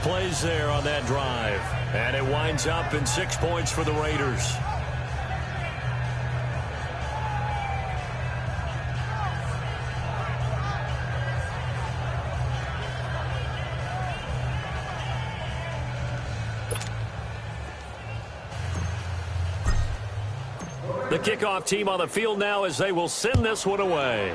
plays there on that drive. And it winds up in 6 points for the Raiders. The kickoff team on the field now as they will send this one away.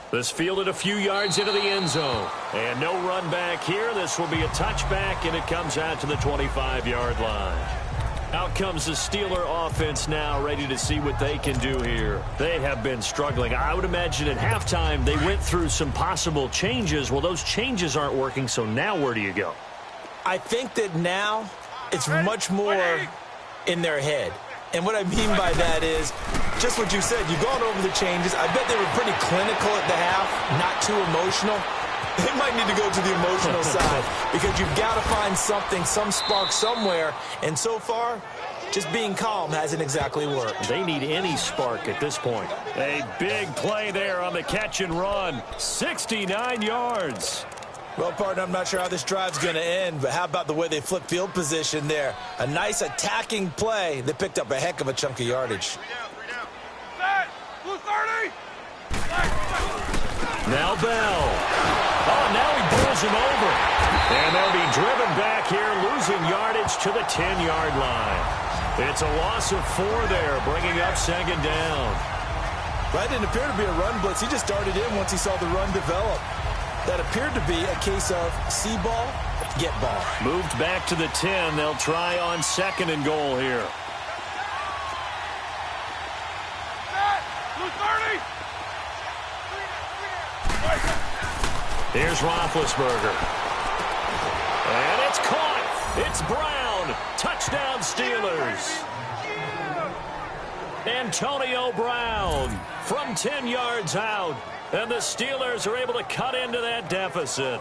This fielded a few yards into the end zone. And no run back here. This will be a touchback, and it comes out to the 25-yard line. Out comes the Steeler offense now, ready to see what they can do here. They have been struggling. I would imagine at halftime they went through some possible changes. Well, those changes aren't working, so now where do you go? I think that now it's much more in their head. And what I mean by that is just what you said. You've gone over the changes. I bet they were pretty clinical at the half, not too emotional. They might need to go to the emotional side because you've got to find something, some spark somewhere. And so far, just being calm hasn't exactly worked. They need any spark at this point. A big play there on the catch and run. 69 yards. Well, partner, I'm not sure how this drive's going to end, but how about the way they flip field position there? A nice attacking play. They picked up a heck of a chunk of yardage. Now Bell. Oh, now he pulls him over. And they'll be driven back here, losing yardage to the 10-yard line. It's a loss of 4 there, bringing up second down. Right, didn't appear to be a run blitz. He just darted in once he saw the run develop. That appeared to be a case of see ball, get ball. Moved back to the 10. They'll try on second and goal here. Here's Roethlisberger. And it's caught. It's Brown. Touchdown Steelers. Antonio Brown from 10 yards out. And the Steelers are able to cut into that deficit.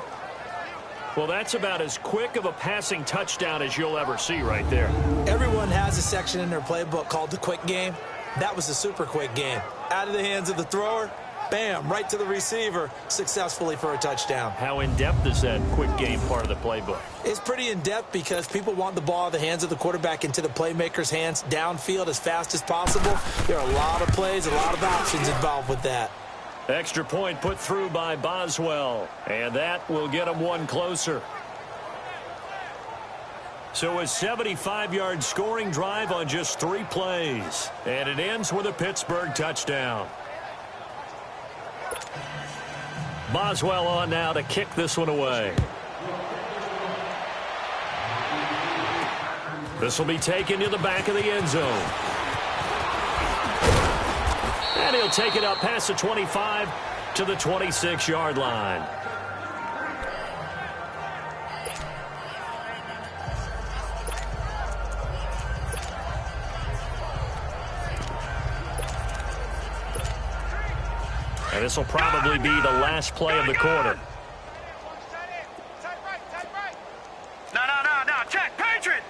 Well, that's about as quick of a passing touchdown as you'll ever see right there. Everyone has a section in their playbook called the quick game. That was a super quick game. Out of the hands of the thrower, bam, right to the receiver, successfully for a touchdown. How in-depth is that quick game part of the playbook? It's pretty in-depth because people want the ball out of the hands of the quarterback into the playmaker's hands downfield as fast as possible. There are a lot of plays, a lot of options involved with that. Extra point put through by Boswell, and that will get him one closer. So a 75-yard scoring drive on just 3 plays, and it ends with a Pittsburgh touchdown. Boswell on now to kick this one away. This will be taken to the back of the end zone. And he'll take it up past the 25 to the 26-yard line. And this will probably be the last play of the quarter. No. Check. Patriot.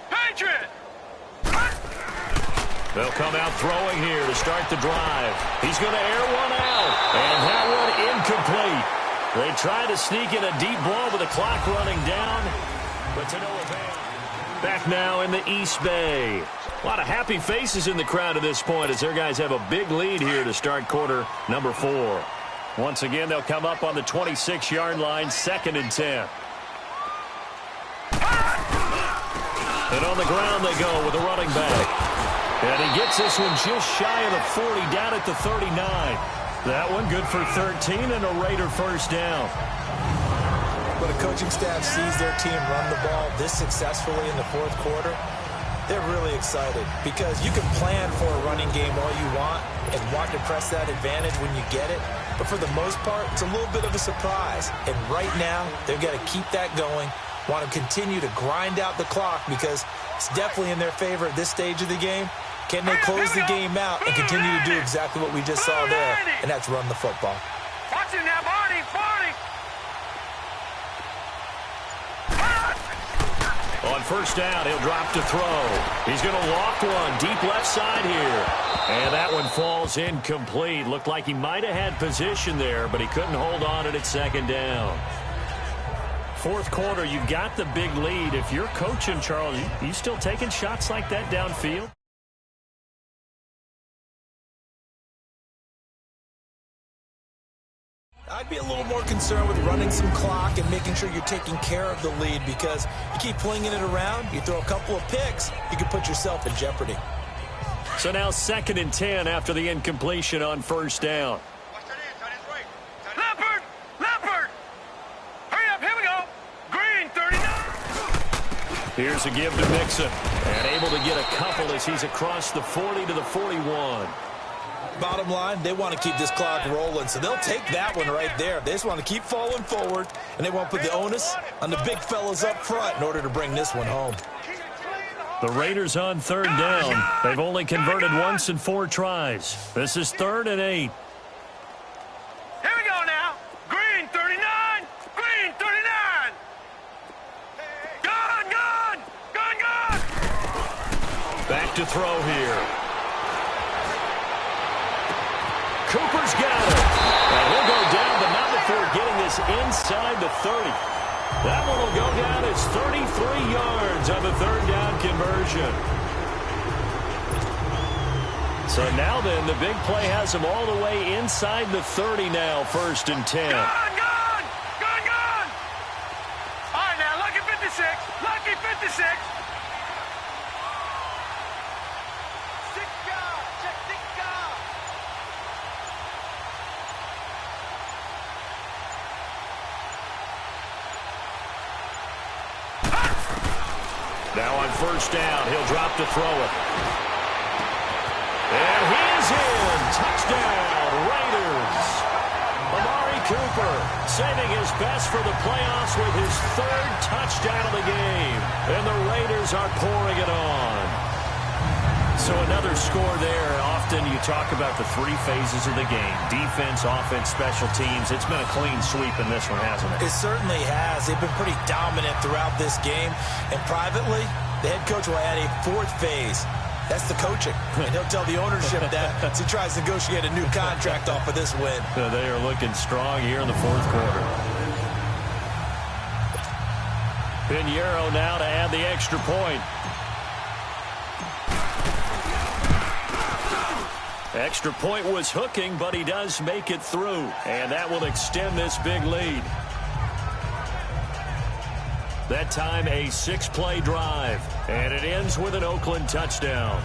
They'll come out throwing here to start the drive. He's going to air one out. And that one incomplete. They try to sneak in a deep ball with the clock running down, but to no avail. Back now in the East Bay. A lot of happy faces in the crowd at this point as their guys have a big lead here to start quarter number 4. Once again, they'll come up on the 26-yard line, 2nd and 10. And on the ground they go with a running back. And he gets this one just shy of the 40, down at the 39. That one good for 13 and a Raider first down. When a coaching staff sees their team run the ball this successfully in the 4th quarter, they're really excited because you can plan for a running game all you want and want to press that advantage when you get it. But for the most part, it's a little bit of a surprise. And right now, they've got to keep that going, want to continue to grind out the clock because it's definitely in their favor at this stage of the game. Can they close the game out and continue to do exactly what we just saw there, and that's run the football? Watch him now, Barney. On first down, he'll drop to throw. He's going to loft one deep left side here. And that one falls incomplete. Looked like he might have had position there, but he couldn't hold on at 2nd down. Fourth quarter, you've got the big lead. If you're coaching, Charles, you still taking shots like that downfield? I'd be a little more concerned with running some clock and making sure you're taking care of the lead, because you keep flinging it around, you throw a couple of picks, you can put yourself in jeopardy. So now 2nd and 10 after the incompletion on first down. Leopard! Hurry up, here we go! Green, 39! Here's a give to Mixon, and able to get a couple as he's across the 40 to the 41. Bottom line, they want to keep this clock rolling, so they'll take that one right there. They just want to keep falling forward, and they want to put the onus on the big fellas up front in order to bring this one home. The Raiders on 3rd down. They've only converted once in 4 tries. This is 3rd and 8. Here we go now! Green, 39! Green, 39! Gun! Back to throw here. Cooper's got it. And he'll go down, but not before getting this inside the 30. That one will go down as 33 yards on the 3rd down conversion. So now then, the big play has him all the way inside the 30 now, 1st and 10. Gun! All right, now, lucky 56. Lucky 56. 6 yards. Check 6 yards. Now on 1st down, he'll drop to throw it. And he's in. Touchdown, Raiders. Amari Cooper saving his best for the playoffs with his 3rd touchdown of the game. And the Raiders are pouring it on. So another score there. Often you talk about the 3 phases of the game. Defense, offense, special teams. It's been a clean sweep in this one, hasn't it? It certainly has. They've been pretty dominant throughout this game. And privately, the head coach will add a 4th phase. That's the coaching. And he'll tell the ownership that as he tries to negotiate a new contract off of this win. They are looking strong here in the 4th quarter. Pinheiro now to add the extra point. Extra point was hooking, but he does make it through. And that will extend this big lead. That time a 6-play drive. And it ends with an Oakland touchdown.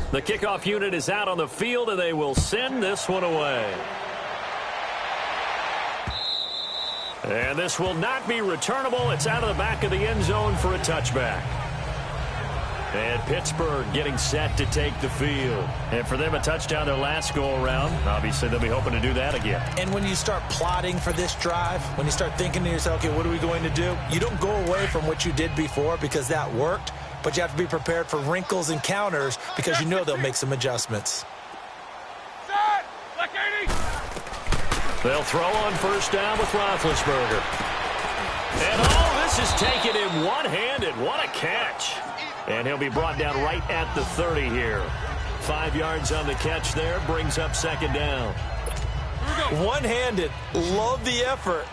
The kickoff unit is out on the field, and they will send this one away. And this will not be returnable. It's out of the back of the end zone for a touchback. And Pittsburgh getting set to take the field. And for them, a touchdown their last go-around. Obviously, they'll be hoping to do that again. And when you start plotting for this drive, when you start thinking to yourself, okay, what are we going to do? You don't go away from what you did before because that worked. But you have to be prepared for wrinkles and counters because you know they'll make some adjustments. They'll throw on first down with Roethlisberger. And this is taken in one-handed. What a catch. And he'll be brought down right at the 30 here. 5 yards on the catch there, brings up second down. One-handed. Love the effort.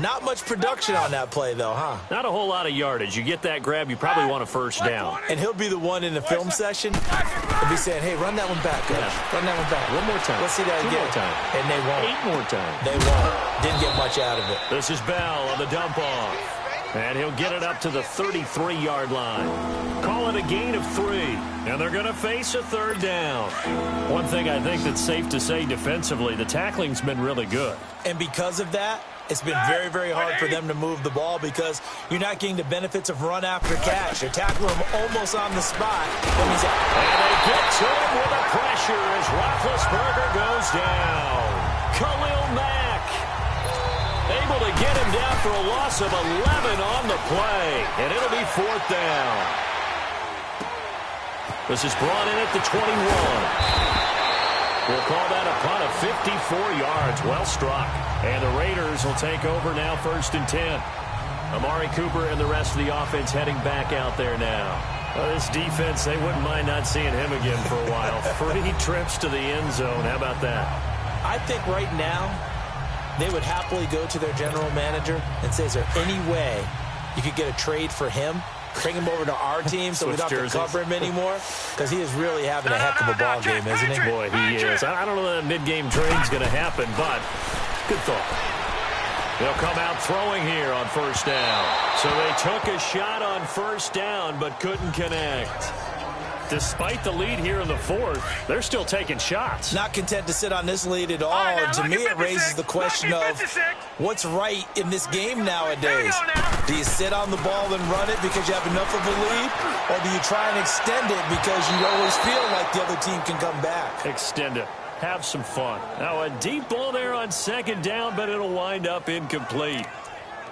Not much production on that play, though, huh? Not a whole lot of yardage. You get that grab, you probably want a first down. And he'll be the one in the film session. He'll be saying, hey, run that one back, coach. Yeah. Run that one back. One more time. Let's see that Two again. more time. And they won't. 8 more times. They won't. Didn't get much out of it. This is Bell on the dump-off. And he'll get it up to the 33-yard line. Call it a gain of 3. And they're going to face a third down. One thing I think that's safe to say defensively, the tackling's been really good. And because of that, it's been very, very hard for them to move the ball because you're not getting the benefits of run after catch. You're tackling him almost on the spot. And they get to him with a pressure as Roethlisberger goes down. Khalil Mack able to get him down for a loss of 11 on the play. And it'll be 4th down. This is brought in at the 21. We'll call that a punt of 54 yards. Well struck. And the Raiders will take over now 1st and 10. Amari Cooper and the rest of the offense heading back out there now. Well, this defense, they wouldn't mind not seeing him again for a while. 3 trips to the end zone. How about that? I think right now they would happily go to their general manager and say, is there any way you could get a trade for him? Bring him over to our team so we don't have to cover him anymore? Because he is really having a heck of a ball game, isn't he? Boy, he is. I don't know that mid-game trade's going to happen, but good thought. They'll come out throwing here on 1st down. So they took a shot on 1st down but couldn't connect. Despite the lead here in the 4th, they're still taking shots. Not content to sit on this lead at all. And to me, it raises the question of what's right in this game nowadays. Do you sit on the ball and run it because you have enough of a lead? Or do you try and extend it because you always feel like the other team can come back? Extend it. Have some fun. Now, a deep ball there on 2nd down, but it'll wind up incomplete.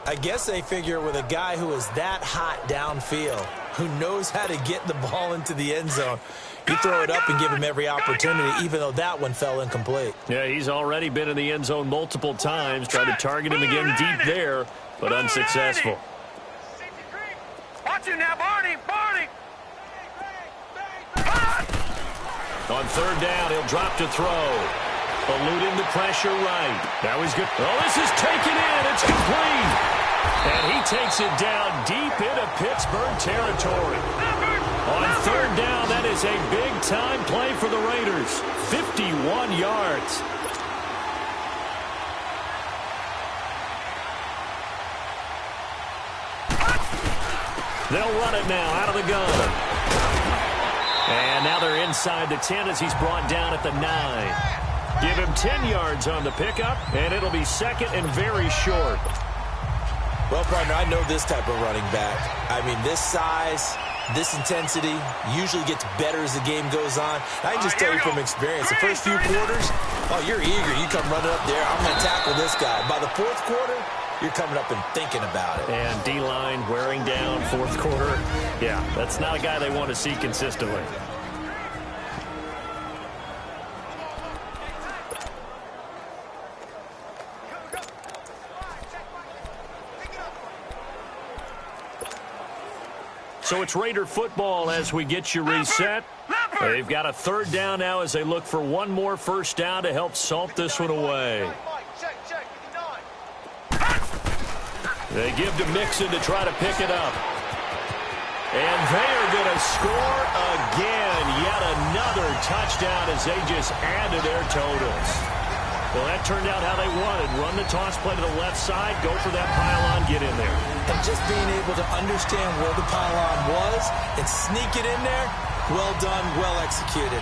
I guess they figure with a guy who is that hot downfield, who knows how to get the ball into the end zone, you throw it up and give him every opportunity, even though that one fell incomplete. Yeah, he's already been in the end zone multiple times, tried to target him again deep there, but unsuccessful. Watch him now, Barney! Barney! On 3rd down, he'll drop to throw. Eluding the pressure right. Now he's good. Oh, this is taken in. It's complete. And he takes it down deep into Pittsburgh territory. On 3rd down, that is a big-time play for the Raiders. 51 yards. They'll run it now out of the gun. And now they're inside the 10 as he's brought down at the 9. Give him 10 yards on the pickup, and it'll be 2nd and very short. Well, partner, I know this type of running back. I mean, this size, this intensity usually gets better as the game goes on. I can just tell you from experience, the first few quarters, oh, you're eager. You come running up there, I'm going to tackle this guy. By the 4th quarter, you're coming up and thinking about it. And D-line wearing down 4th quarter. Yeah, that's not a guy they want to see consistently. So it's Raider football as we get you reset. They've got a 3rd down now as they look for one more 1st down to help salt this one away. They give to Mixon to try to pick it up. And they are going to score again. Yet another touchdown as they just add to their totals. Well, that turned out how they wanted. Run the toss play to the left side, go for that pylon, get in there. And just being able to understand where the pylon was and sneak it in there, well done, well executed.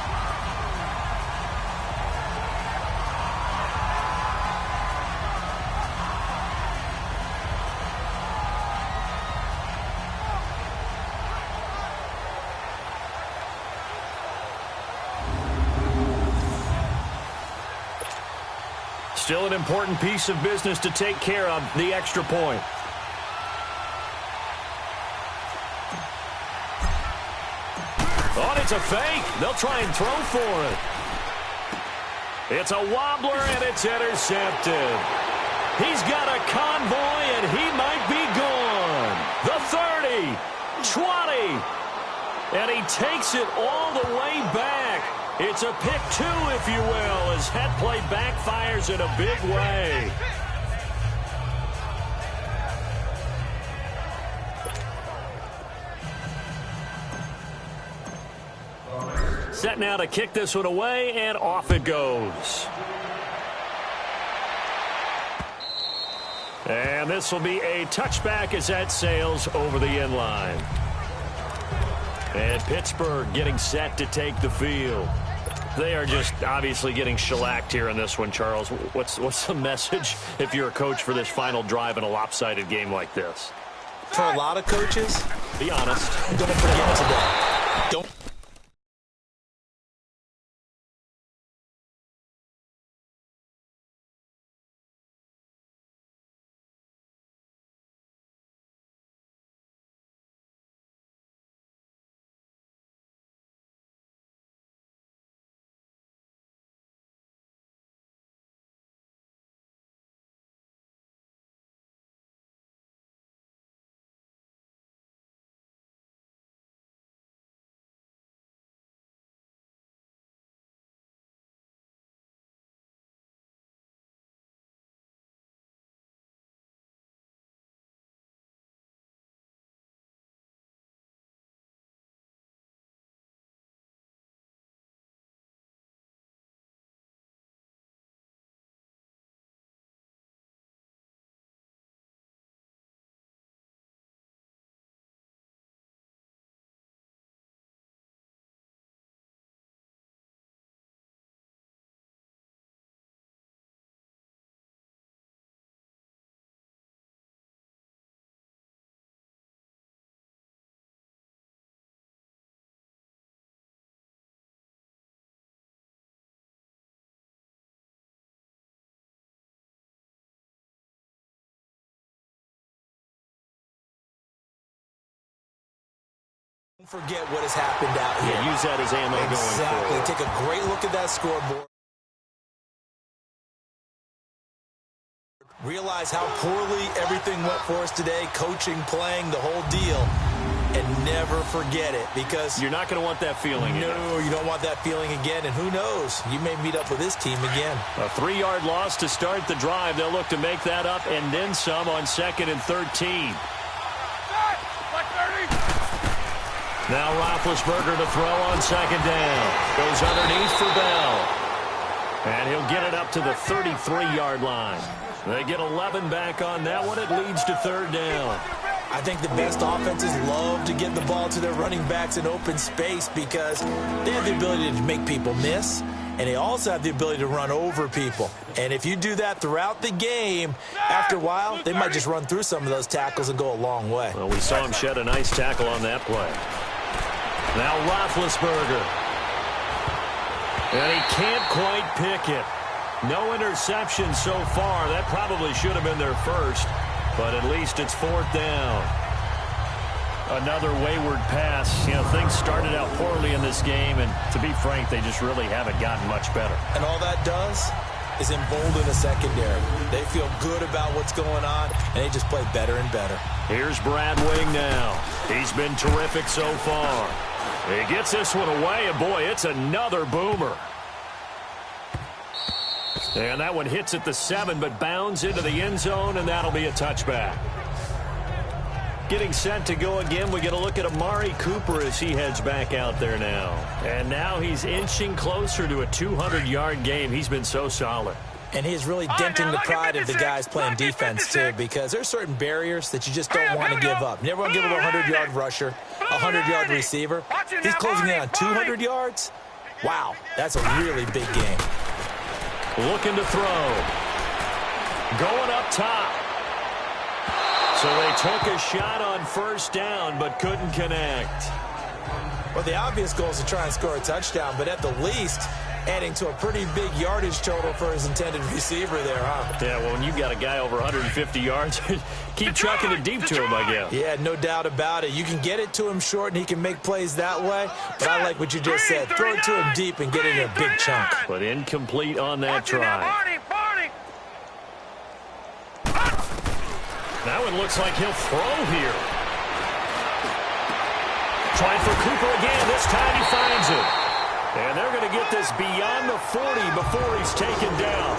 Still an important piece of business to take care of, the extra point. Oh, it's a fake. They'll try and throw for it. It's a wobbler, and it's intercepted. He's got a convoy, and he might be gone. The 30, 20, and he takes it all the way back. It's a pick 2, if you will, as that play backfires in a big way. Set now to kick this one away, and off it goes. And this will be a touchback as that sails over the end line. And Pittsburgh getting set to take the field. They are just obviously getting shellacked here in this one, Charles. What's the message if you're a coach for this final drive in a lopsided game like this? For a lot of coaches, be honest. Don't forget today. Don't. Don't forget what has happened out here. Yeah, use that as ammo going forward. Take a great look at that scoreboard. Realize how poorly everything went for us today, coaching, playing, the whole deal. And never forget it, because you're not going to want that feeling again. No, you don't want that feeling again, and who knows? You may meet up with this team again. A 3-yard loss to start the drive. They'll look to make that up and then some on 2nd and 13. Now Roethlisberger to throw on 2nd down. Goes underneath for Bell. And he'll get it up to the 33-yard line. They get 11 back on that one. It leads to 3rd down. I think the best offenses love to get the ball to their running backs in open space because they have the ability to make people miss, and they also have the ability to run over people. And if you do that throughout the game, after a while, they might just run through some of those tackles and go a long way. Well, we saw him shed a nice tackle on that play. Now Roethlisberger. And he can't quite pick it. No interception so far. That probably should have been their first, but at least it's 4th down. Another wayward pass. You know, things started out poorly in this game, and to be frank, they just really haven't gotten much better. And all that does is embolden the secondary. They feel good about what's going on, and they just play better and better. Here's Brad Wing now. He's been terrific so far. He gets this one away, and boy, it's another boomer. And that one hits at the 7, but bounds into the end zone, and that'll be a touchback. Getting set to go again, we get a look at Amari Cooper as he heads back out there now. And now he's inching closer to a 200-yard game. He's been so solid. And he's really denting the pride of the guys playing defense, too, because there's certain barriers that you just don't want to give up. You never want to give up a 100-yard rusher, a 100-yard receiver. He's closing in on 200 yards. Wow, that's a really big game. Looking to throw. Going up top. So they took a shot on 1st down, but couldn't connect. Well, the obvious goal is to try and score a touchdown, but at the least, adding to a pretty big yardage total for his intended receiver there, huh? Yeah, well, when you've got a guy over 150 yards, keep chucking it deep to him, I guess. Yeah, no doubt about it. You can get it to him short, and he can make plays that way, but I like what you just said. Throw it to him deep and get it in a big chunk. But incomplete on that try. That one looks like he'll throw here. Trying for Cooper again. This time he finds it. And they're going to get this beyond the 40 before he's taken down.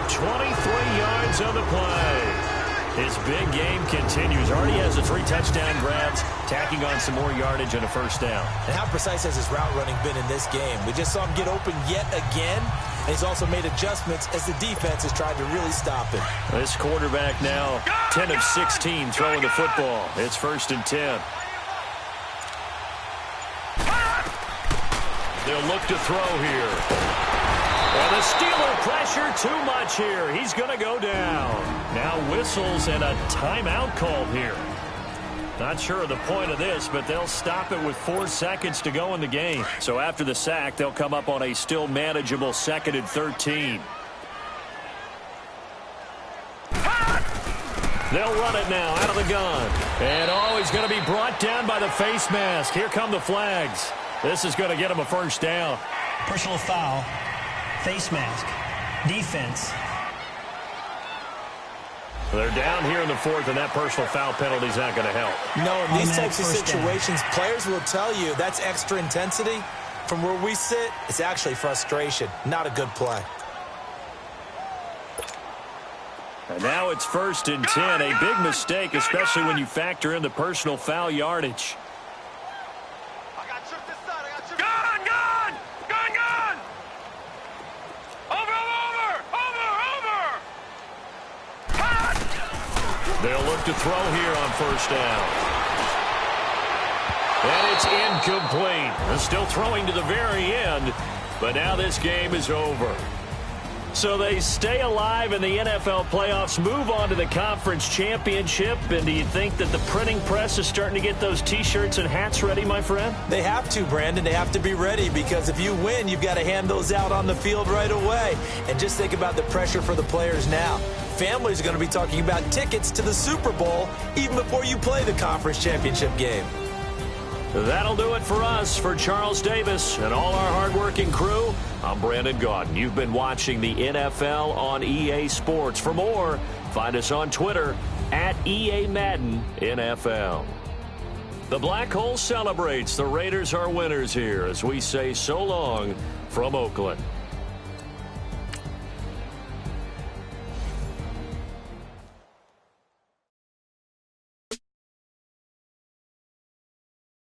23 yards on the play. His big game continues. Already has the 3 touchdown grabs, tacking on some more yardage and a first down. And how precise has his route running been in this game? We just saw him get open yet again. And he's also made adjustments as the defense has tried to really stop him. This quarterback now 10 of 16 throwing the football. It's 1st and 10. They'll look to throw here. And the Steeler pressure too much here. He's going to go down. Now whistles and a timeout called here. Not sure of the point of this, but they'll stop it with 4 seconds to go in the game. So after the sack, they'll come up on a still manageable 2nd and 13. They'll run it now out of the gun. And he's going to be brought down by the face mask. Here come the flags. This is going to get him a first down. Personal foul, face mask, defense. They're down here in the 4th, and that personal foul penalty is not going to help. No, in these types of situations, players will tell you that's extra intensity. From where we sit, it's actually frustration. Not a good play. And now it's 1st and 10. A big mistake, especially when you factor in the personal foul yardage. They'll look to throw here on 1st down. And it's incomplete. They're still throwing to the very end, but now this game is over. So they stay alive in the NFL playoffs, move on to the conference championship. And do you think that the printing press is starting to get those T-shirts and hats ready, my friend? They have to, Brandon. They have to be ready because if you win, you've got to hand those out on the field right away. And just think about the pressure for the players now. Families are going to be talking about tickets to the Super Bowl even before you play the conference championship game. That'll do it for us. For Charles Davis and all our hardworking crew, I'm Brandon Gaudin. You've been watching the NFL on EA Sports. For more, find us on Twitter at EA Madden NFL. The Black Hole celebrates. The Raiders are winners here as we say so long from Oakland.